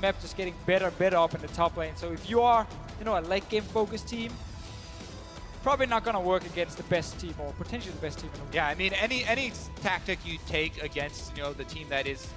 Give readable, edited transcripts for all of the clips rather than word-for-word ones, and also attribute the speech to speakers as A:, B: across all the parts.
A: SMEP just getting better and better up in the top lane. So if you are, you know, a late game focused team, probably not going to work against the best team or potentially the best team in the world.
B: Yeah, I mean, any tactic you take against, you know, the team that is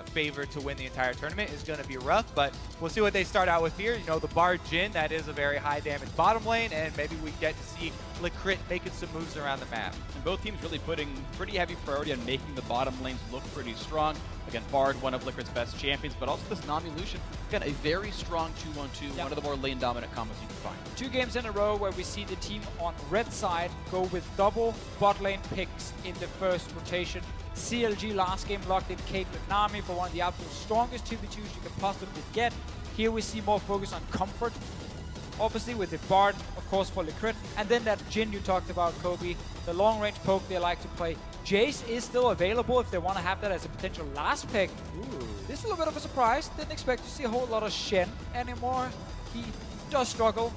B: favored to win the entire tournament is going to be rough, but we'll see what they start out with here. You know, the Bard Jhin, that is a very high damage bottom lane, and maybe we get to see Licrit making some moves around the map.
C: And both teams really putting pretty heavy priority on making the bottom lanes look pretty strong. Again, Bard, one of Licrit's best champions, but also this Nami Lucian, again, a very strong 2-on-2, one of the more lane-dominant combos you can find.
A: 2 games in a row where we see the team on red side go with double bot lane picks in the first rotation. CLG last game locked in Caitlyn Nami for one of the absolute strongest 2v2s you can possibly get. Here we see more focus on comfort, obviously with the Bard, of course, for Licrit. And then that Jhin you talked about, Kobe, the long-range poke they like to play. Jace is still available if they want to have that as a potential last pick. Ooh. This is a little bit of a surprise. Didn't expect to see a whole lot of Shen anymore. He does struggle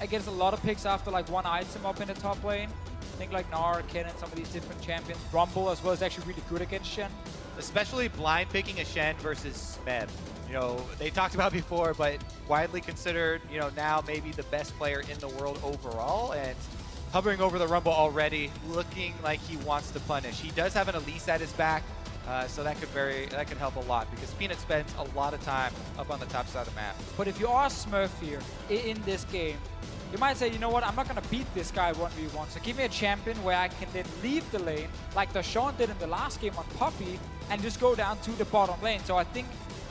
A: against a lot of picks after like one item up in the top lane. I think like Gnar, Ken, and some of these different champions. Rumble as well is actually really good against Shen.
B: Especially blind picking a Shen versus Smeb. You know, they talked about before, but widely considered, you know, now maybe the best player in the world overall, and hovering over the Rumble already, looking like he wants to punish. He does have an Elise at his back, so that could help a lot, because Peanut spends a lot of time up on the top side of the map.
A: But if you are Smurf here in this game, you might say, you know what, I'm not going to beat this guy 1v1, so give me a champion where I can then leave the lane, like Dashawn did in the last game on Puppey, and just go down to the bottom lane. So I think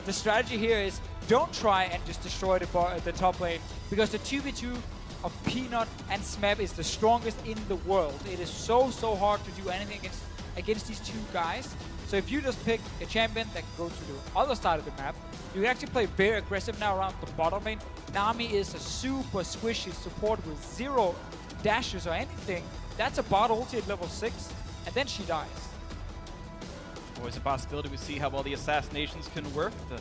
A: the strategy here is don't try and just destroy the top lane, because the 2v2 of Peanut and Smeb is the strongest in the world. It is so hard to do anything against these two guys. So if you just pick a champion that can go to the other side of the map, you can actually play very aggressive now around the bottom lane. Nami is a super squishy support with 0 dashes or anything. That's a bot ulti at level 6, and then she dies.
C: Always a possibility. We see how well the assassinations can work. The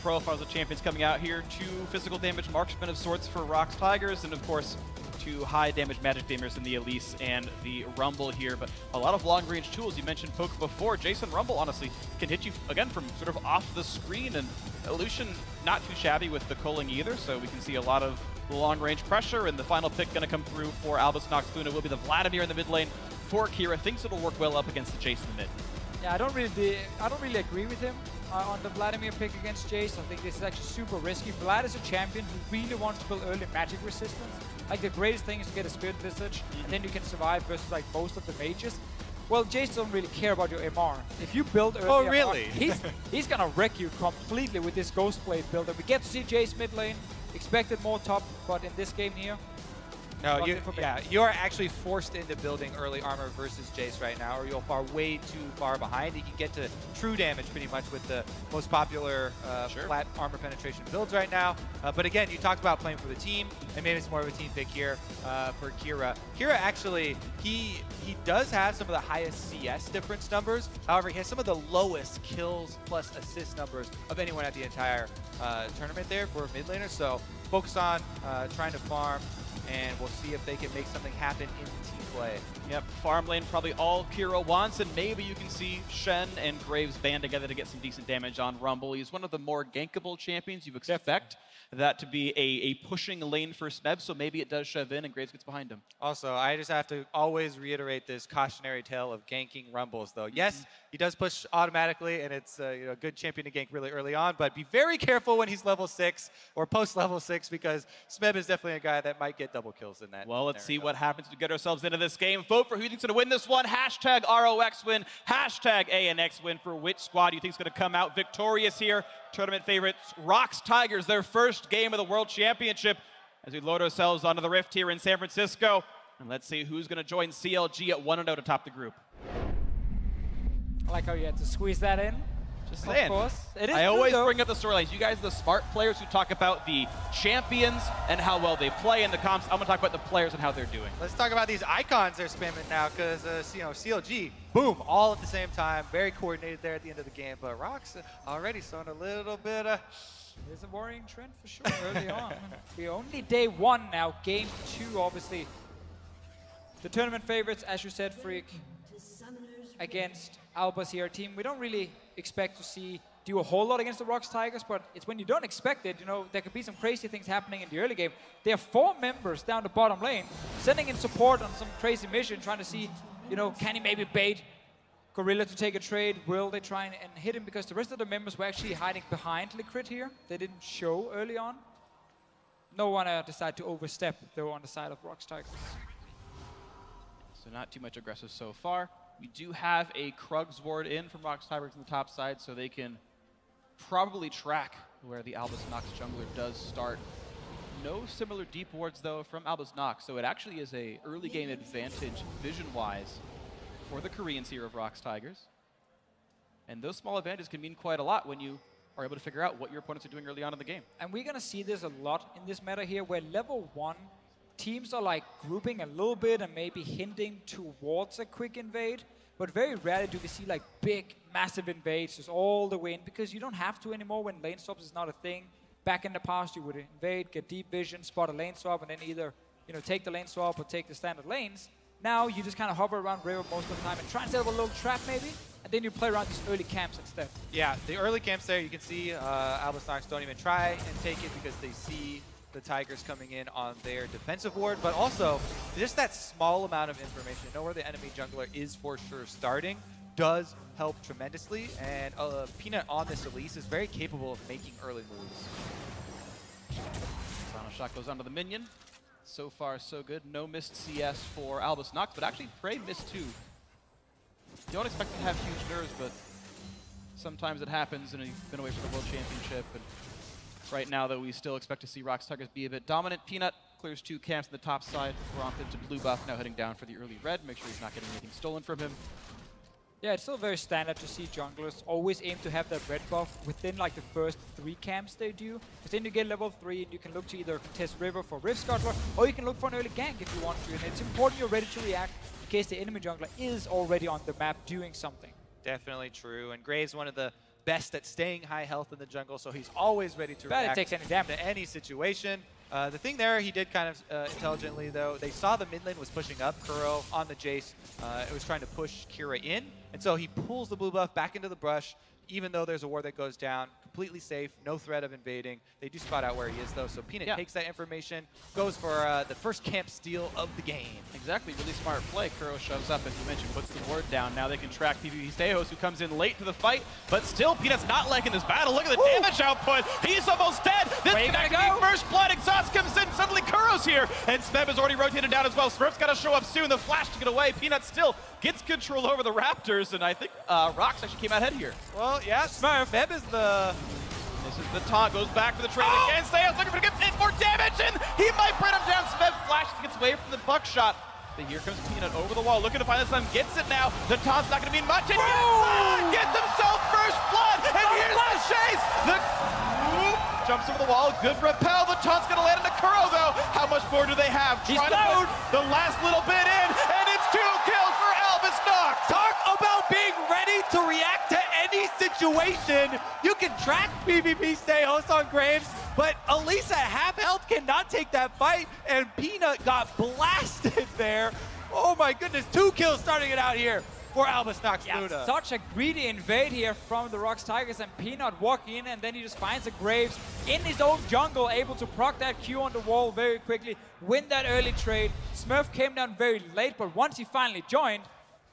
C: profiles of champions coming out here. 2 physical damage marksmen of sorts for Rox Tigers, and of course 2 high damage magic damers in the Elise and the Rumble here, but a lot of long range tools. You mentioned poke before. Jason Rumble honestly can hit you again from sort of off the screen, and Lucian not too shabby with the culling either, so we can see a lot of long range pressure, and the final pick going to come through for Albus Nox Luna will be the Vladimir in the mid lane for Kira. Thinks it'll work well up against the Jace in the mid.
A: Yeah, I don't really agree with him on the Vladimir pick against Jace. I think this is actually super risky. Vlad is a champion who really wants to build early magic resistance. Like, the greatest thing is to get a Spirit Visage, and then you can survive versus like most of the mages. Well, Jace don't really care about your MR. If you build early
B: really?
A: MR, he's gonna wreck you completely with this Ghost Blade build. And we get to see Jace mid lane. Expected more top, but in this game here,
B: no, you're actually forced into building early armor versus Jace right now, or you'll fall way too far behind. You can get to true damage pretty much with the most popular flat armor penetration builds right now. But again, you talked about playing for the team, and maybe it's more of a team pick here for Kira. Kira actually, he does have some of the highest CS difference numbers. However, he has some of the lowest kills plus assist numbers of anyone at the entire tournament there for a mid laner. So focus on trying to farm, and we'll see if they can make something happen in team play.
C: Yep, farm lane probably all Kira wants, and maybe you can see Shen and Graves band together to get some decent damage on Rumble. He's one of the more gankable champions you expect that to be a pushing lane for Smeb, so maybe it does shove in and Graves gets behind him.
B: Also, I just have to always reiterate this cautionary tale of ganking Rumbles, though. Yes, he does push automatically, and it's a good champion to gank really early on, but be very careful when he's level 6 or post-level 6, because Smeb is definitely a guy that might get double kills in that.
C: Well, let's see what happens to get ourselves into this game. Vote for who you think's going to win this one. Hashtag ROX win, hashtag ANX win for which squad you think's going to come out victorious here. Tournament favorites, Rox Tigers, their first game of the World Championship, as we load ourselves onto the Rift here in San Francisco. And let's see who's going to join CLG at 1-0 to top the group.
A: I like how you had to squeeze that in.
C: Just saying.
A: Of course. It is
C: I always
A: true,
C: bring up the storylines. You guys are the smart players who talk about the champions and how well they play in the comps. I'm going to talk about the players and how they're doing.
B: Let's talk about these icons they're spamming now, because CLG, boom, all at the same time. Very coordinated there at the end of the game. But Rox already showing a little bit
A: There's a worrying trend for sure early on. We're only day 1 now, game 2 obviously. The tournament favorites, as you said, Freak, against Alba's here team. We don't really expect to see do a whole lot against the Rocks Tigers, but it's when you don't expect it, you know, there could be some crazy things happening in the early game. There are 4 members down the bottom lane, sending in support on some crazy mission, trying to see, you know, can he maybe bait Gorilla to take a trade? Will they try and hit him? Because the rest of the members were actually hiding behind Liquid here. They didn't show early on. No one decided to overstep, though, on the side of Rocks Tigers.
C: So not too much aggressive so far. We do have a Krugs ward in from Rocks Tigers on the top side, so they can probably track where the Albus Nox jungler does start. No similar deep wards, though, from Albus Nox, so it actually is a early game advantage vision-wise for the Koreans here of Rocks Tigers. And those small advantages can mean quite a lot when you are able to figure out what your opponents are doing early on in the game.
A: And we're going to see this a lot in this meta here, where level 1 teams are like grouping a little bit and maybe hinting towards a quick invade. But very rarely do we see like big, massive invades just all the way in, because you don't have to anymore when lane swaps is not a thing. Back in the past, you would invade, get deep vision, spot a lane swap, and then either, you know, take the lane swap or take the standard lanes. Now you just kind of hover around river most of the time and try and set up a little trap maybe, and then you play around these early camps instead.
B: Yeah, the early camps there, you can see Albus Nox don't even try and take it because they see the Tigers coming in on their defensive ward, but also just that small amount of information, know where the enemy jungler is for sure starting, does help tremendously, and Peanut on this Elise is very capable of making early moves.
C: Final shot goes onto the minion. So far, so good. No missed CS for Albus Nox, but actually Prey missed 2. You don't expect to have huge nerves, but sometimes it happens, and you've been away from the World Championship. And right now, though, we still expect to see Rocks Tigers be a bit dominant. Peanut clears 2 camps on the top side. Romp into blue buff, now heading down for the early red. Make sure he's not getting anything stolen from him.
A: Yeah, it's still very standard to see junglers always aim to have that red buff within like the first 3 camps they do. Because then you get level 3 and you can look to either contest river for Rift Scuttler, or you can look for an early gank if you want to. And it's important you're ready to react in case the enemy jungler is already on the map doing something.
B: Definitely true, and Gray's one of the best at staying high health in the jungle, so he's always ready to react
A: takes any damage
B: to any situation. The thing there, he did kind of intelligently, though. They saw the mid lane was pushing up. Kuro on the Jace. It was trying to push Kira in. And so he pulls the blue buff back into the brush, even though there's a ward that goes down. Completely safe, no threat of invading. They do spot out where he is, though. So Peanut takes that information, goes for the first camp steal of the game.
C: Exactly, really smart play. Kuro shoves up, as you mentioned, puts the ward down. Now they can track PvP Stejos, who comes in late to the fight, but still Peanut's not liking this battle. Look at the damage output. He's almost dead. This can actually be first blood. Exhaust comes in. Suddenly Kuro's here, and Smeb has already rotated down as well. Smurf's got to show up soon. The flash to get away. Peanut still gets control over the Raptors, and I think Rocks actually came out ahead here.
B: Well, yeah, Smeb is the...
C: This is the taunt, goes back for the trade again. Stejos looking for to get more damage, and he might bring him down. Smeb flashes, gets away from the buckshot. But here comes Peanut over the wall, looking to find this time, gets it now. The taunt's not going to mean much, and gets himself first blood, and here's the chase. Jumps over the wall, good repel. The taunt's going to land into Kuro, though. How much more do they have?
A: He's
C: Trying to put the last little bit in, and it's 2 kills for Albus Nox.
B: Talk about being ready to react to any situation. You can track PvP Stejos on Graves, but Elise at half health cannot take that fight, and Peanut got blasted there. Oh my goodness, 2 kills starting it out here for Albus Nox Luna.
A: Such a greedy invade here from the Rocks Tigers, and Peanut walking in, and then he just finds the Graves in his own jungle, able to proc that Q on the wall very quickly, win that early trade. Smurf came down very late, but once he finally joined,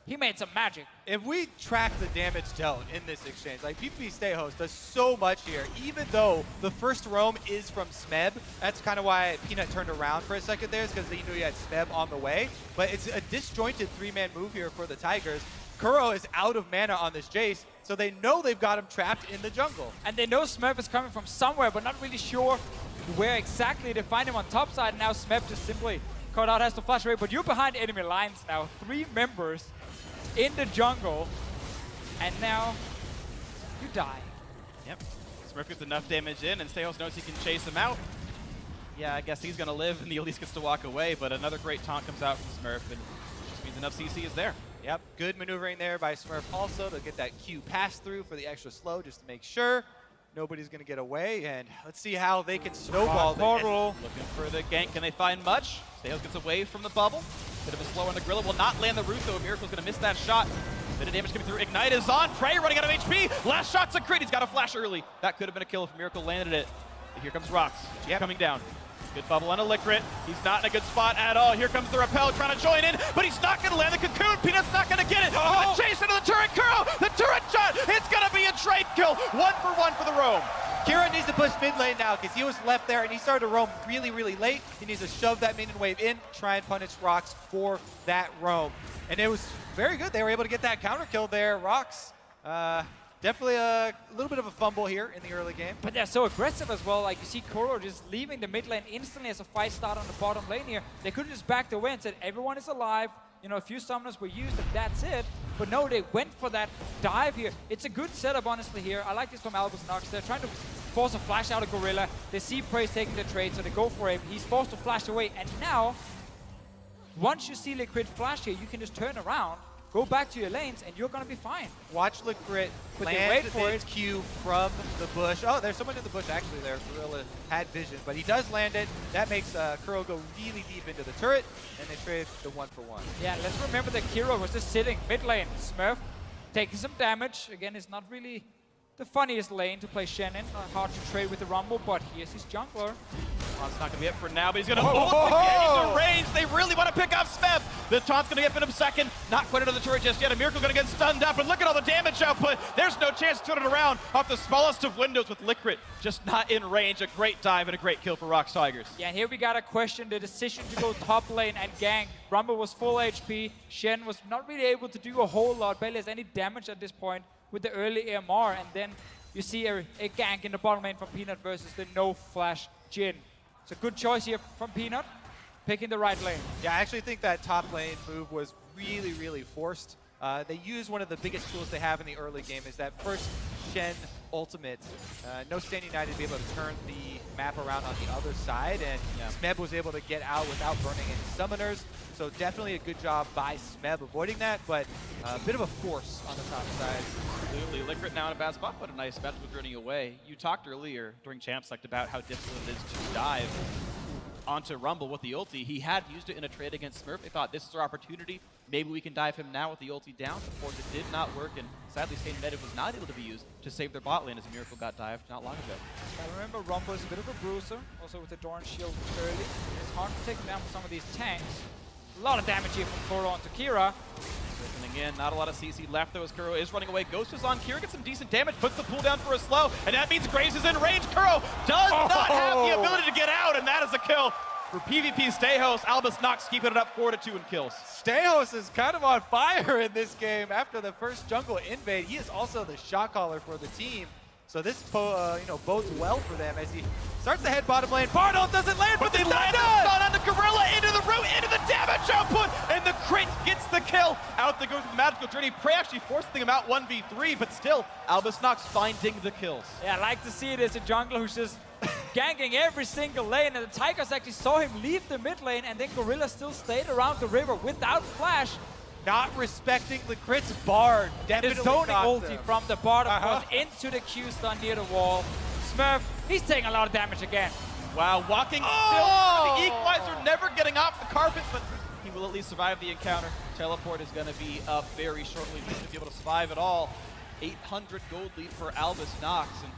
A: he made some magic.
B: If we track the damage dealt in this exchange, like PvP Stejos does so much here, even though the first roam is from Smeb. That's kind of why Peanut turned around for a second there, is because he knew he had Smeb on the way. But it's a disjointed 3-man move here for the Tigers. Kuro is out of mana on this Jace, so they know they've got him trapped in the jungle.
A: And they know Smurf is coming from somewhere, but not really sure where exactly to find him on top side. Now Smurf just simply caught out, has to flash away, but you're behind enemy lines now. 3 members in the jungle, and now you die.
C: Yep. Smurf gets enough damage in, and Stejos knows he can chase him out. Yeah, I guess he's going to live, and the Elise gets to walk away, but another great taunt comes out from Smurf, and it just means enough CC is there.
B: Yep, good maneuvering there by Smurf also to get that Q pass through for the extra slow, just to make sure nobody's going to get away, and let's see how they can snowball this.
C: Looking for the gank. Can they find much? Stejos gets away from the bubble. Bit of a slow on the Gorilla. Will not land the root, though. Miracle's going to miss that shot. Bit of damage coming through. Ignite is on. Prey running out of HP. Last shot's a crit. He's got a flash early. That could have been a kill if Miracle landed it. But here comes Rox. Coming down. Good bubble on a Licrit. He's not in a good spot at all. Here comes the Repel trying to join in, but he's not going to land the Cocoon. Peanut's not going to get it. Oh! Chase into the turret. Kuro, the turret shot. It's going to be a trade kill. 1-for-1 for the roam.
B: Kira needs to push mid lane now because he was left there and he started to roam really, really late. He needs to shove that minion wave in, try and punish Rox for that roam. And it was very good. They were able to get that counter kill there. Rox, definitely a little bit of a fumble here in the early game.
A: But they're so aggressive as well. Like, you see Kuro just leaving the mid lane instantly as a fight started on the bottom lane here. They could have just backed away and said, everyone is alive. You know, a few summoners were used and that's it. But no, they went for that dive here. It's a good setup, honestly, here. I like this from Albus Nox. They're trying to force a flash out of Gorilla. They see Praise taking the trade, so they go for it. He's forced to flash away. And now, once you see Licrit flash here, you can just turn around, go back to your lanes, and you're going to be fine.
B: Watch Licrit land his Q from the bush. Oh, there's someone in the bush actually there. Gorilla had vision, but he does land it. That makes Kuro go really deep into the turret, and they trade the 1-for-1.
A: Yeah, let's remember that Kiro was just sitting mid lane. Smurf taking some damage. Again, it's not really the funniest lane to play Shen in. Hard to trade with the Rumble, but here's his jungler.
C: Taunt's not going to be it for now, but he's going to hold the game to range. They really want to pick off Smeb. The taunt's going to get him second. Not quite into the turret just yet. A Miracle going to get stunned up, but look at all the damage output. There's no chance to turn it around off the smallest of windows with Licrit. Just not in range. A great dive and a great kill for Rox Tigers.
A: Yeah, here we got to question the decision to go top lane and gank. Rumble was full HP. Shen was not really able to do a whole lot. Barely has any damage at this point with the early AMR, and then you see a gank in the bottom lane from Peanut versus the no flash Jhin. It's a good choice here from Peanut, picking the right lane.
B: Yeah, I actually think that top lane move was really, really forced. They use one of the biggest tools they have in the early game is that first Shen ultimate. No Stand United to be able to turn the map around on the other side, and Smeb was able to get out without burning any summoners. So definitely a good job by Smeb avoiding that, but a bit of a force on the top side.
C: Absolutely. Licrit now in a bad spot, but a nice match with running away. You talked earlier during Champ Select about how difficult it is to dive onto Rumble with the ulti. He had used it in a trade against Smurf. They thought, this is our opportunity. Maybe we can dive him now with the ulti down. Of course, it did not work, and sadly, Stain Meta was not able to be used to save their bot lane as a Miracle got dived not long ago.
A: I remember Rumble is a bit of a bruiser, also with the Doran shield early. It's hard to take him down with some of these tanks. A lot of damage here from Kuro onto Kira.
C: Opening in, not a lot of CC left though as Kuro is running away. Ghost is on Kira, gets some decent damage, puts the pull down for a slow, and that means Graves is in range. Kuro does not have the ability to get out, and that is a kill for PvP Stejos. Albus Nox keeping it up 4-2 in kills.
B: Stejos is kind of on fire in this game after the first jungle invade. He is also the shot caller for the team. So this bodes well for them as he starts to head bottom lane. Bardo doesn't land, but they land it!
C: On the Gorilla, into the root, into the damage output, and the crit gets the kill. Out they go through the magical journey. Prey actually forcing him out 1v3, but still, Albus Nox finding the kills.
A: Yeah, I like to see it as a jungler who's just ganking every single lane, and the Tigers actually saw him leave the mid lane, and then Gorilla still stayed around the river without flash.
B: Not respecting the crit's bard.
A: The zoning ulti from the bottom goes into the Q stun near the wall. Smurf, he's taking a lot of damage again.
C: Wow, walking still. The equalizer never getting off the carpet, but he will at least survive the encounter. Teleport is going to be up very shortly. He's going to be able to survive it all. 800 gold lead for Albus Nox. And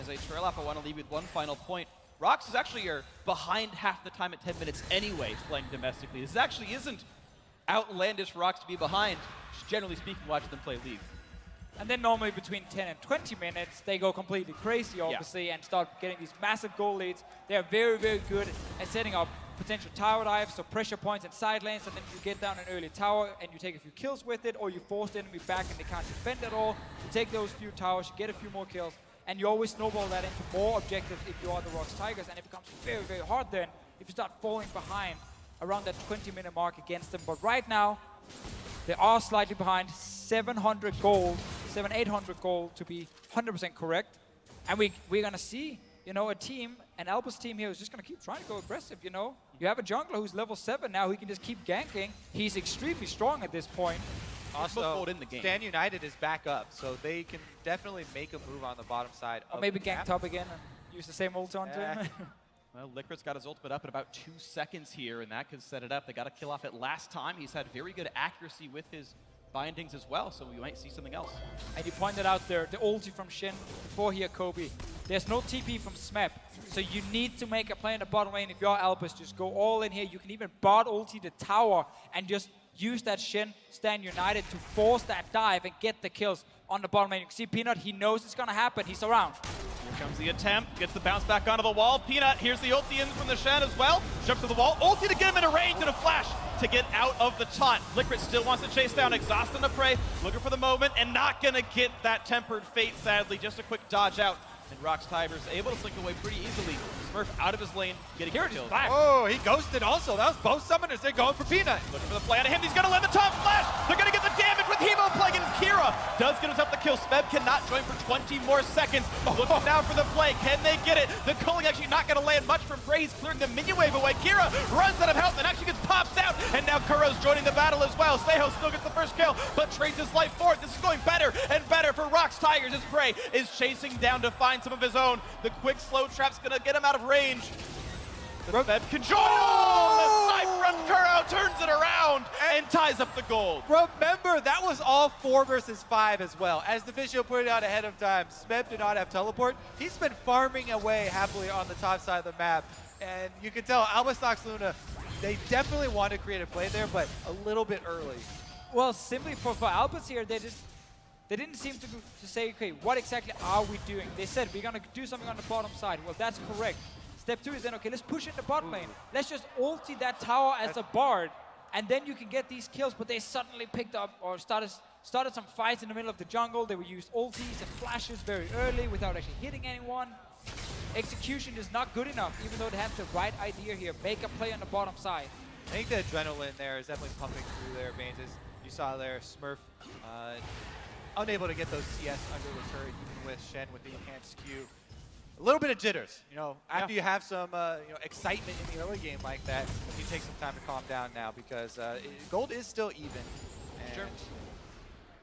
C: as I trail off, I want to leave with one final point. Rox is actually behind half the time at 10 minutes anyway playing domestically. This actually isn't outlandish for Rox to be behind. Just generally speaking, watch them play League.
A: And then normally between 10 and 20 minutes, they go completely crazy, obviously, and start getting these massive goal leads. They are very, very good at setting up potential tower dives, so pressure points and side lanes, and then you get down an early tower and you take a few kills with it, or you force the enemy back and they can't defend at all. You take those few towers, you get a few more kills, and you always snowball that into more objectives if you are the Rox Tigers, and it becomes very, very hard then if you start falling behind around that 20-minute mark against them. But right now, they are slightly behind, 700 gold, 800 gold to be 100% correct. And we're gonna see, a team, an Albus team here who's just gonna keep trying to go aggressive, You have a jungler who's level 7 now, he can just keep ganking. He's extremely strong at this point.
B: Also, in the game. Stand United is back up, so they can definitely make a move on the bottom side.
A: Or maybe gank top again and use the same ult onto him.
C: Well, Licrit's got his ultimate up in about 2 seconds here, and that could set it up. They got to kill off it last time. He's had very good accuracy with his bindings as well, so we might see something else.
A: And you pointed out there, the ulti from Shin before here, Kobe. There's no TP from Smep, so you need to make a play in the bottom lane. If you're Albus, just go all in here. You can even bot ulti the tower and just use that Shin stand united to force that dive and get the kills on the bottom lane. You can see Peanut, he knows it's gonna happen. He's around.
C: Here comes the attempt, gets the bounce back onto the wall. Peanut, here's the ulti in from the Shen as well. Jumps to the wall, ulti to get him in a range and a flash to get out of the taunt. Liquid still wants to chase down Exhaust on the prey, looking for the moment and not gonna get that Tempered Fate, sadly. Just a quick dodge out. And Rox Tigers able to slink away pretty easily. Smurf out of his lane, getting killed.
B: Oh, he ghosted also. That was both summoners. They're going for Peanut.
C: Looking for the play out of him. He's going to land the top flash. They're going to get the damage with Hemo Plague, and Kira does get himself the kill. Smeb cannot join for 20 more seconds. Looking now for the play. Can they get it? The culling actually not going to land much from Prey. He's clearing the minion wave away. Kira runs out of health and actually gets popped out. And now Kuro's joining the battle as well. Seho still gets the first kill, but trades his life for it. This is going better and better for Rox Tigers as Prey is chasing down to find some of his own. The quick slow trap's gonna get him out of range. The Smeb can join. Oh! The snipe from Kuro turns it around and ties up the gold.
B: Remember, that was all 4 versus 5 as well. As the Visual pointed out ahead of time, Smeb did not have teleport. He's been farming away happily on the top side of the map. And you can tell Albus Nox Luna, they definitely want to create a play there, but a little bit early.
A: Well, simply for Albus here, they didn't seem to say, okay, what exactly are we doing? They said, we're going to do something on the bottom side. Well, that's correct. Step 2 is then, okay, let's push in the bot lane. Let's just ulti that tower as a bard, and then you can get these kills. But they suddenly picked up or started some fights in the middle of the jungle. They would use ultis and flashes very early without actually hitting anyone. Execution is not good enough, even though they have the right idea here. Make a play on the bottom side.
B: I think the adrenaline there is definitely pumping through their veins. As you saw there, Smurf unable to get those CS under the turret, even with Shen with the enhanced Q. A little bit of jitters, you know, after you have some excitement in the early game like that, you take some time to calm down now because gold is still even.
C: Sure.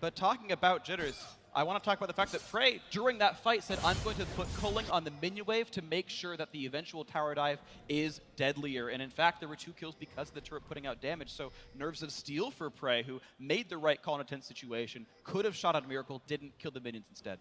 C: But talking about jitters, I want to talk about the fact that Prey, during that fight, said, I'm going to put culling on the minion wave to make sure that the eventual tower dive is deadlier. And in fact, there were 2 kills because of the turret putting out damage. So Nerves of Steel for Prey, who made the right call in a tense situation, could have shot out Miracle, didn't kill the minions instead.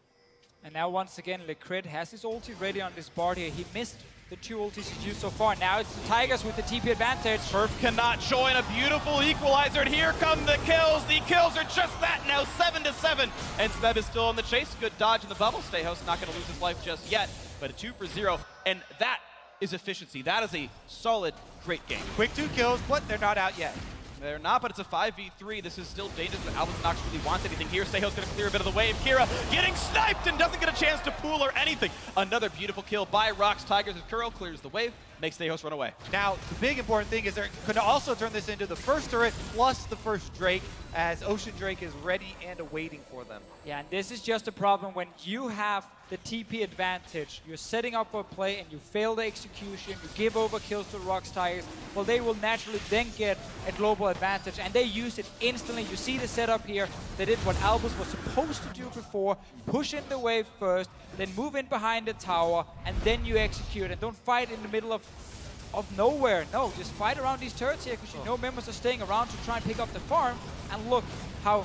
A: And now once again, Liquid has his ulti ready on this board here. He missed the 2 ultis he's used so far. Now it's the Tigers with the TP advantage.
C: Smurf cannot join, a beautiful equalizer, and here come the kills. The kills are just that now, 7-7. And Smeb is still on the chase. Good dodge in the bubble. Stayhouse not going to lose his life just yet, but a 2 for 0. And that is efficiency. That is a solid, great game.
B: Quick 2 kills, but they're not out yet.
C: They're not, but it's a 5v3. This is still dangerous, but Albus Nox really wants anything here. Seho's going to clear a bit of the wave. Kira getting sniped and doesn't get a chance to pool or anything. Another beautiful kill by Rox Tigers as Kuro clears the wave, makes Seho's run away.
B: Now, the big important thing is they're going to also turn this into the first turret plus the first Drake, as Ocean Drake is ready and awaiting for them.
A: Yeah, and this is just a problem when you have the TP advantage. You're setting up a play and you fail the execution, you give over kills to Rox Tigers. Well, they will naturally then get a global advantage, and they use it instantly. You see the setup here. They did what Albus was supposed to do before, push in the wave first, then move in behind the tower, and then you execute. And don't fight in the middle of nowhere. No, just fight around these turrets here, because you know members are staying around to try and pick up the farm. And look how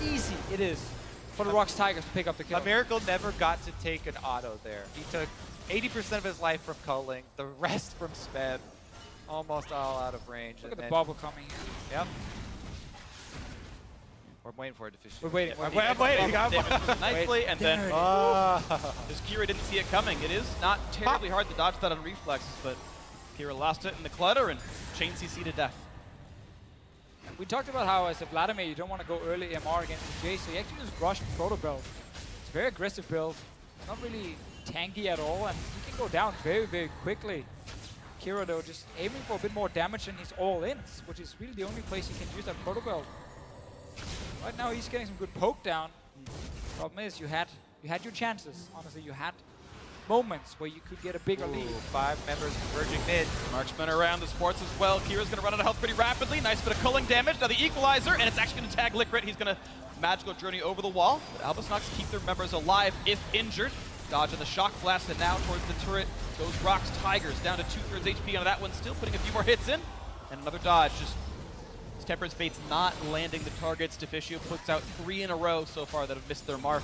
A: easy it is for the Rox Tigers to pick up the kill.
B: A Miracle never got to take an auto there. He took 80% of his life from culling, the rest from Smeb. Almost all out of range.
A: Look at the bubble coming here.
B: Yep. We're waiting for it to fish.
A: We're waiting.
B: I'm waiting.
C: Nicely, and then just Kira didn't see it coming. It is not terribly hard to dodge that on reflexes, but Kira lost it in the clutter and chain CC to death.
A: We talked about how as a Vladimir you don't want to go early MR against Jay, so you actually just rush Proto Build. It's a very aggressive build, not really tanky at all, and he can go down very, very quickly. Kira though just aiming for a bit more damage and he's all in, which is really the only place he can use that Proto Build. Right now he's getting some good poke down. Problem is you had your chances. Honestly, you had moments where you could get a bigger lead.
B: 5 members converging mid.
C: Marksman around the sports as well. Kira's going to run out of health pretty rapidly. Nice bit of culling damage. Now the equalizer, and it's actually going to tag Liquid. He's going to magical journey over the wall. But Albus Nox keep their members alive if injured. Dodging the shock blast, and now towards the turret goes Rox Tigers, down to 2/3 HP on that one, still putting a few more hits in. And another dodge, just Temperance Bait's not landing the targets. Deficio puts out 3 in a row so far that have missed their mark.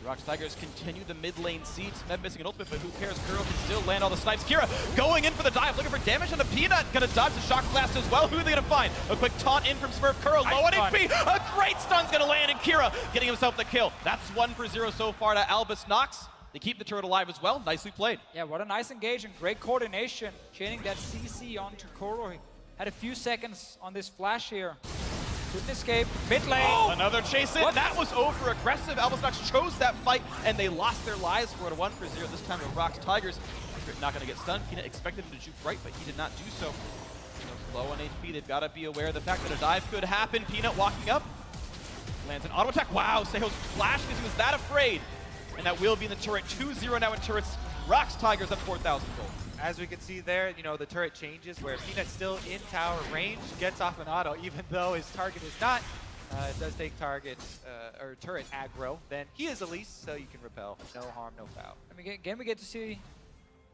C: Rox Tigers continue the mid lane siege. Smed missing an ultimate, but who cares? Kuro can still land all the snipes. Kira going in for the dive, looking for damage on the Peanut. Gonna dodge the shock blast as well. Who are they gonna find? A quick taunt in from Smurf. Kuro low on HP. A great stun's gonna land, and Kira getting himself the kill. That's 1 for 0 so far to Albus Nox. They keep the turret alive as well. Nicely played.
A: Yeah, what a nice engagement. Great coordination. Chaining that CC onto Kuro. He had a few seconds on this flash here. Couldn't escape. Mid lane.
C: Oh, another chase in. That was over aggressive. Albus Nox chose that fight, and they lost their lives for it. 1 for 0 this time to Rox Tigers. Not going to get stunned. Peanut expected him to shoot right, but he did not do so. Low on HP. They've got to be aware of the fact that a dive could happen. Peanut walking up. Lands an auto attack. Wow, Seho's flash because he was that afraid. And that will be in the turret. 2-0 now in turrets. Rox Tigers up 4,000 gold.
B: As we can see there, you know, the turret changes where Peanut's still in tower range, gets off an auto, even though his target is not. It does take target or turret aggro. Then he is Elise, so you can repel. No harm, no foul.
A: I mean, again, we get to see,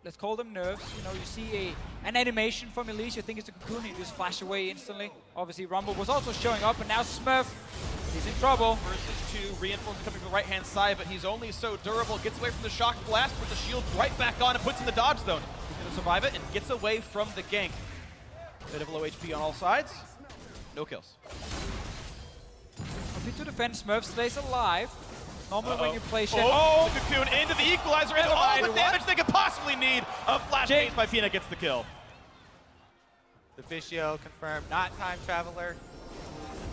A: let's call them nerfs. You know, you see an animation from Elise, you think it's a cocoon, you just flash away instantly. Obviously, Rumble was also showing up, and now Smurf, he's in trouble.
C: Versus 2, reinforcement coming from the right-hand side, but he's only so durable. Gets away from the shock blast, puts the shield right back on, and puts in the dodge zone. He's going to survive it, and gets away from the gank. Bit of low HP on all sides. No kills.
A: A bit to defend, Smurf stays alive. Normally when you play Shen.
C: Oh, cocoon into the equalizer, and all the damage they could possibly need. A flash chase by Peanut gets the kill.
B: Deficio confirmed, not time traveler.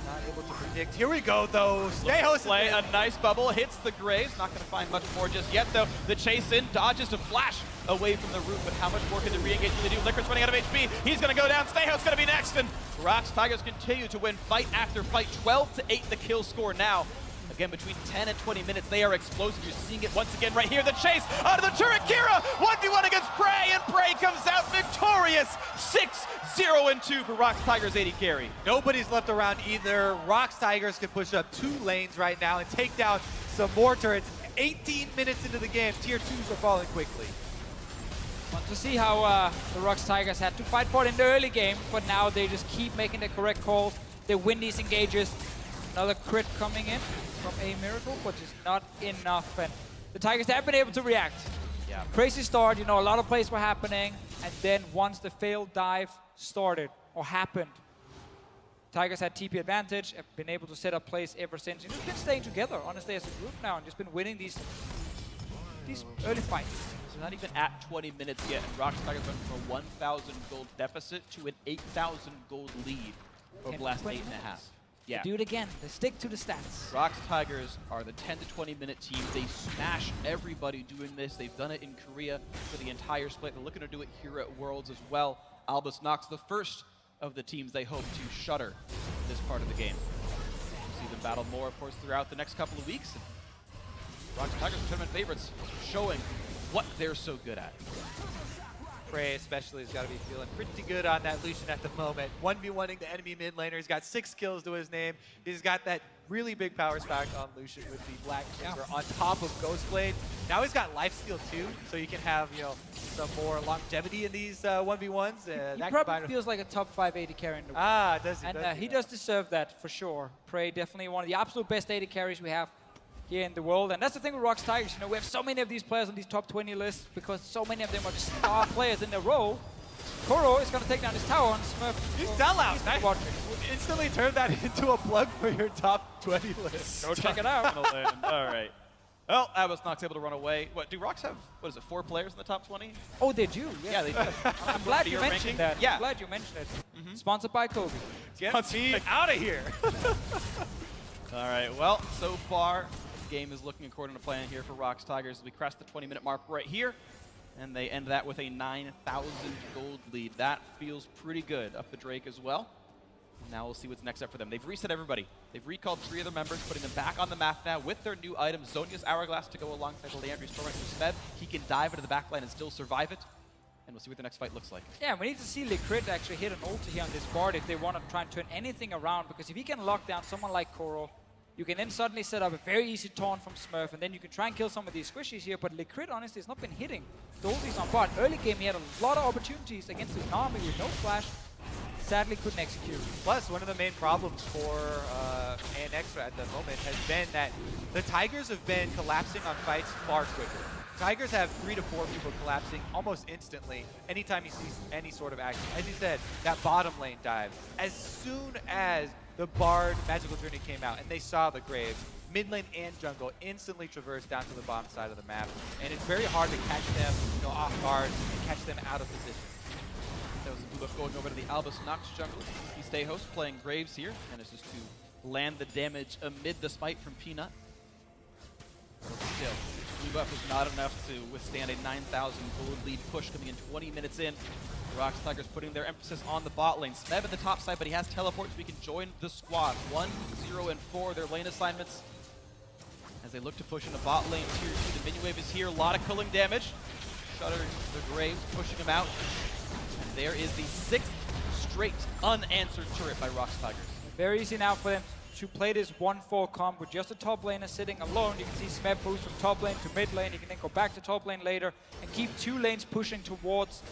B: Not able to predict. Here we go, though. Stejos
C: play a nice bubble, hits the Graves. Not going to find much more just yet, though. The chase in, dodges to flash away from the roof, but how much more can the re-engage really do? Liquor's running out of HP. He's going to go down. Stejos going to be next, and Rox Tigers continue to win fight after fight. 12-8 the kill score now. Again, between 10 and 20 minutes, they are explosive. You're seeing it once again right here. The chase out of the turret. Kira, 1v1 against Prey, and Prey comes out victorious. 6-0-2 for Rox Tigers 80 carry.
B: Nobody's left around either. Rox Tigers can push up 2 lanes right now and take down some more turrets. 18 minutes into the game, tier 2s are falling quickly.
A: Want to see how the Rox Tigers had to fight for it in the early game, but now they just keep making the correct calls. They win these engages. Another crit coming in from a Miracle, but just not enough. And the Tigers have been able to react.
C: Yeah.
A: Crazy start, you know, a lot of plays were happening, and then once the failed dive started or happened, Tigers had TP advantage, have been able to set up plays ever since. And just been staying together, honestly, as a group now, and just been winning these early fights.
C: So not even at 20 minutes yet, and Rox Tigers went from a 1,000 gold deficit to an 8,000 gold lead over the last 8.5. Yeah.
A: They do it again. They stick to the stats.
C: Rox Tigers are the 10 to 20 minute team. They smash everybody doing this. They've done it in Korea for the entire split. They're looking to do it here at Worlds as well. Albus Nox, the first of the teams they hope to shutter this part of the game. We'll see them battle more, of course, throughout the next couple of weeks. And Rox Tigers are tournament favorites, showing what they're so good at.
B: Prey especially has got to be feeling pretty good on that Lucian at the moment. 1v1ing the enemy mid laner. He's got 6 kills to his name. He's got that really big power stack on Lucian with the Black Chamber on top of Ghostblade. Now he's got lifesteal too, so you can have, you know, some more longevity in these 1v1s.
A: He probably feels like a top 5 AD carry in the world.
B: Ah, does he?
A: And he does deserve that for sure. Prey definitely one of the absolute best AD carries we have here in the world. And that's the thing with Rox Tigers. You know, we have so many of these players on these top 20 lists because so many of them are just star players in a row. Kuro is going to take down his tower on Smurf.
B: You sell out. Nice. Instantly turn that into a plug for your top 20 list.
A: Go check it out.
C: All right. Well, Albus Nox able to run away. What, do Rox have, what is it, 4 players in the top 20?
A: Oh, they do?
C: Yeah, they do.
A: I'm glad you mentioned that.
C: Yeah.
A: I'm glad you mentioned it. Sponsored by Kobe.
B: Get me out of here.
C: All right, well, so far, the game is looking according to plan here for Rox Tigers. We crest the 20-minute mark right here, and they end that with a 9,000 gold lead. That feels pretty good. Up the Drake as well. Now we'll see what's next up for them. They've reset everybody. They've recalled 3 of their members, putting them back on the map now with their new items. Zhonya's Hourglass to go alongside the Leandri's Torrent from Smeb. He can dive into the backline and still survive it. And we'll see what the next fight looks like.
A: Yeah, we need to see Liquid actually hit an ulti here on this board if they want to try and turn anything around. Because if he can lock down someone like Kuro, you can then suddenly set up a very easy taunt from Smurf, and then you can try and kill some of these squishies here. But Liquid, honestly, has not been hitting the ultis on bot. Early game, he had a lot of opportunities against his army with no flash. sadly couldn't execute.
B: Plus, one of the main problems for ANX at the moment has been that the Tigers have been collapsing on fights far quicker. Tigers have 3 to 4 people collapsing almost instantly anytime you see any sort of action. As you said, that bottom lane dive. As soon as the Bard Magical Journey came out and they saw the Graves, mid lane and jungle instantly traversed down to the bottom side of the map. And it's very hard to catch them off guard and catch them out of position.
C: That was a buff going over to the Albus Nox jungle. He stay host playing Graves here, and it's just to land the damage amid the smite from Peanut. But still, blue buff was not enough to withstand a 9,000 gold lead push coming in 20 minutes in. Rocks Tigers putting their emphasis on the bot lane. Smeb at the top side, but he has teleport so he can join the squad. 1, 0, and 4, their lane assignments. As they look to push into bot lane tier 2, the minion wave is here. A lot of culling damage. Shuttering the Graves, pushing him out. And there is the 6th straight unanswered turret by Rocks Tigers.
A: Very easy now for them to play this 1-4 comp with just a top laner sitting alone. You can see Smeb boost from top lane to mid lane. You can then go back to top lane later and keep 2 lanes pushing towards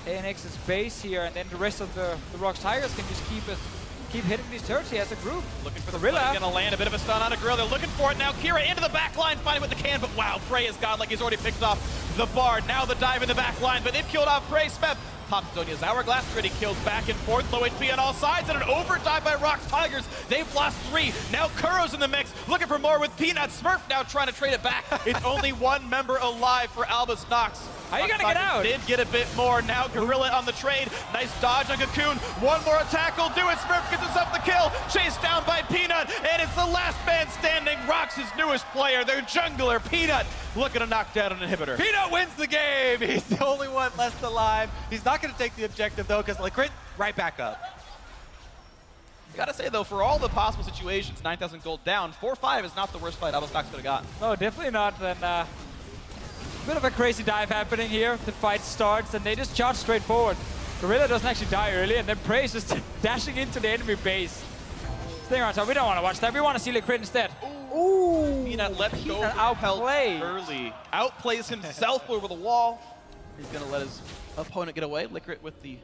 A: ANX's base here, and then the rest of the Rocks Tigers can just keep hitting these turrets here as a group.
C: Looking for the
A: Gorilla.
C: play, gonna land a bit of a stun on a Gorilla. They're looking for it now. Kira into the back line, finding with the can, but wow, Prey is gone like he's already picked off the Bard. Now the dive in the back line, but they've killed off Prey. Smeb pops Zonya's Hourglass, pretty kills back and forth, low HP on all sides, and an overdive by Rocks Tigers. They've lost 3. Now Kuro's in the mix, looking for more with Peanut. Smurf now trying to trade it back. It's only 1 member alive for Albus Nox.
A: How are you gonna get out?
C: Did get a bit more. Now Gorilla on the trade. Nice dodge on Cocoon. 1 more attack will do it. Smurf gets himself the kill. Chased down by Peanut. And it's the last man standing. Rocks' newest player, their jungler, Peanut, looking to knock down an inhibitor.
B: Peanut wins the game. He's the only one left alive. He's not going to take the objective, though, because Licrit right back up.
C: Gotta say, though, for all the possible situations, 9,000 gold down, 4-5 is not the worst fight Albus Nox could have got.
A: No, definitely not. And bit of a crazy dive happening here. The fight starts and they just charge straight forward. Gorilla doesn't actually die early, and then Prey is just dashing into the enemy base. Staying around top. We don't want to watch that. We want to see Licrit instead. Ooh!
C: Peanut lets go
A: outplayed
C: early. Outplays himself over the wall. He's gonna let his opponent get away. Licrit with the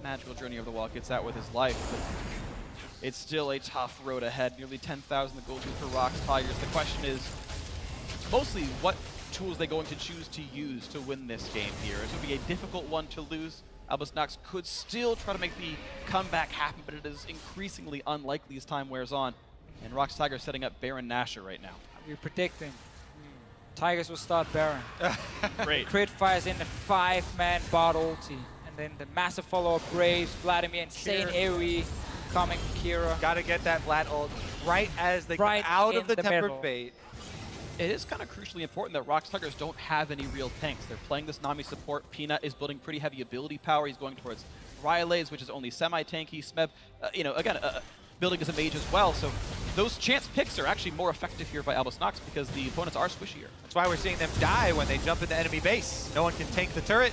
C: magical journey over the wall gets out with his life. But it's still a tough road ahead. Nearly 10,000 the gold for Rocks Tigers. The question is mostly what tools they're going to choose to use to win this game here. It's going to be a difficult one to lose. Albus Nox could still try to make the comeback happen, but it is increasingly unlikely as time wears on. And Rocks Tigers setting up Baron Nashor right now.
A: We're predicting Tigers will start Baron.
C: Great.
A: Crit fires in the 5-man bot ulti. And then the massive follow-up Graves, Vladimir, insane AoE coming from Kira.
B: Got to get that Vlad ult right as they
A: Right
B: come out of the tempered
A: middle.
B: fate.
C: It is kind of crucially important that Rocks Tigers don't have any real tanks. They're playing this Nami support. Peanut is building pretty heavy ability power. He's going towards Rylays, which is only semi-tanky. Smeb, again, building as a mage as well. So those chance picks are actually more effective here by Albus Nox because the opponents are squishier.
B: That's why we're seeing them die when they jump into enemy base. No one can tank the turret.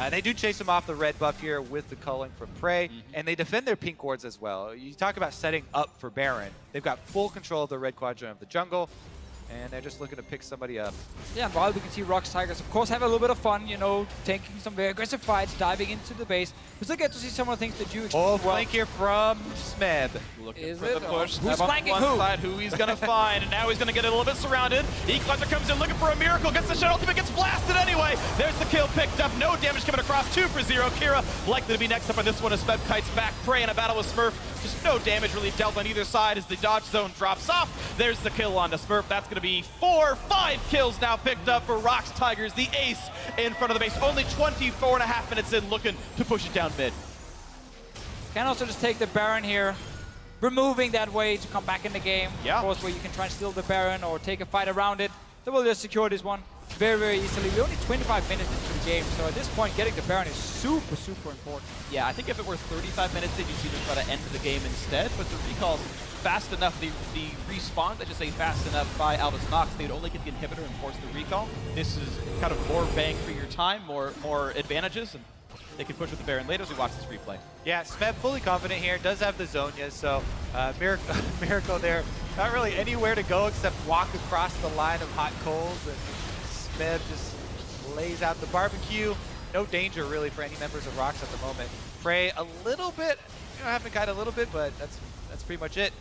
B: They do chase him off the red buff here with the culling from Prey, and they defend their pink wards as well. You talk about setting up for Baron. They've got full control of the red quadrant of the jungle, and they're just looking to pick somebody up.
A: Yeah, and while we can see Rocks Tigers, of course, have a little bit of fun, taking some very aggressive fights, diving into the base. We still get to see some of the things that you expect.
B: Oh, flank here from Smeb.
C: Looking
A: Is
C: for
A: it?
C: the push.
A: Who's
C: Smeb on
A: flanking
C: one
A: who?
C: side, who he's going to find, and now he's going to get a little bit surrounded. Eclector comes in looking for a miracle, gets the shot ultimate, gets blasted anyway. There's the kill picked up, no damage coming across, 2 for 0. Kira likely to be next up on this one as Smeb kites back. Prey in a battle with Smurf. Just no damage really dealt on either side as the dodge zone drops off. There's the kill on the Smurf. That's going to be 5 kills now picked up for Rocks Tigers, the ace in front of the base. Only 24.5 minutes in, looking to push it down mid.
A: Can also just take the Baron here, removing that way to come back in the game.
C: Yeah.
A: Of course, where you can try and steal the Baron or take a fight around it. They will just secure this one very, very easily. We're only 25 minutes into the game, so at this point, getting the Baron is super, super important.
C: Yeah, I think if it were 35 minutes in, you'd see them try to end the game instead, but the recall's fast enough, the respawn, I should say fast enough by Albus Nox, they'd only get the inhibitor and force the recall. This is kind of more bang for your time, more advantages, and they can push with the Baron later as we watch this replay.
B: Yeah, Smeb fully confident here, does have the Zonyas, so Miracle there. Not really anywhere to go except walk across the line of hot coals, and Smeb just lays out the barbecue. no danger really for any members of Rox at the moment. Frey a little bit, having guided a little bit, but that's pretty much it.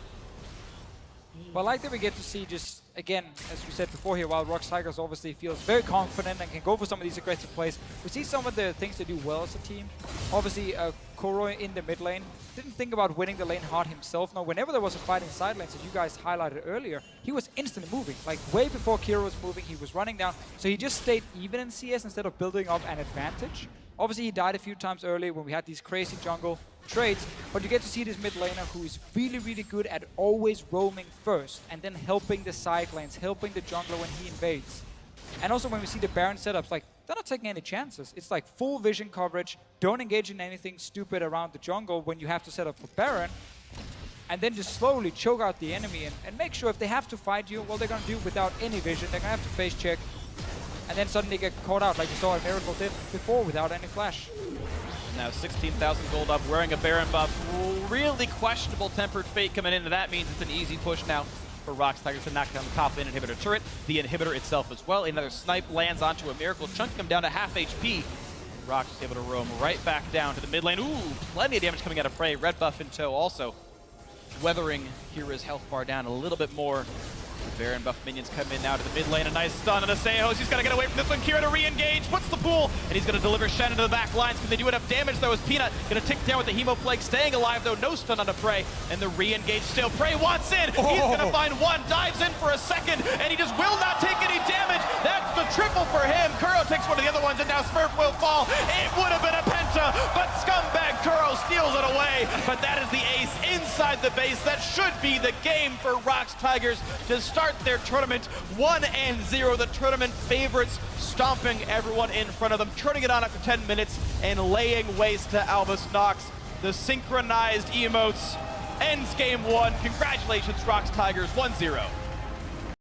A: Well, I like that we get to see just, again, as we said before here, while Rox Tigers obviously feels very confident and can go for some of these aggressive plays, we see some of the things they do well as a team. Obviously, Koro in the mid lane didn't think about winning the lane hard himself. No, whenever there was a fight in side lanes, as you guys highlighted earlier, he was instantly moving. Like, way before Kiro was moving, he was running down. So he just stayed even in CS instead of building up an advantage. Obviously, he died a few times early when we had these crazy jungle trades, but you get to see this mid laner who is really, really good at always roaming first and then helping the side lanes, helping the jungler when he invades. And also when we see the Baron setups, like, they're not taking any chances. It's like full vision coverage, don't engage in anything stupid around the jungle when you have to set up for Baron, and then just slowly choke out the enemy and make sure if they have to fight you, well, they're gonna do it without any vision. They're gonna have to face check, and then suddenly get caught out like you saw Miracle did before without any flash.
C: Now 16,000 gold up, wearing a Baron buff. Really questionable Tempered Fate coming in, and that means it's an easy push now for Rox Tigers to knock down the top lane inhibitor turret. The inhibitor itself as well. Another snipe lands onto a Miracle, chunking him down to half HP. Rox is able to roam right back down to the mid lane. Ooh, plenty of damage coming out of Frey. Red buff in tow also. Weathering Kira's health bar down a little bit more. The Baron buff minions come in now to the mid lane. A nice stun on Aseos. He's got to get away from this one. Kira to re-engage. Puts the pool, and he's going to deliver Shen into the back lines. Can they do enough damage, though, as Peanut going to tick down with the Hemo Plague. Staying alive, though. No stun on the Prey. And the re-engage still. Prey wants in.
A: Oh.
C: He's going to find one. Dives in for a second, and he just will not take any damage. That's the triple for him. Kuro takes one of the other ones, and now Smurf will fall. It would have been a penta, but scumbag Kuro steals it away. But that is the ace inside the base. That should be the game for Rox Tigers to start their tournament 1-0. The tournament favorites stomping everyone in front of them, turning it on after 10 minutes and laying waste to Albus Nox. The synchronized emotes ends game one. Congratulations, Rox Tigers, 1-0.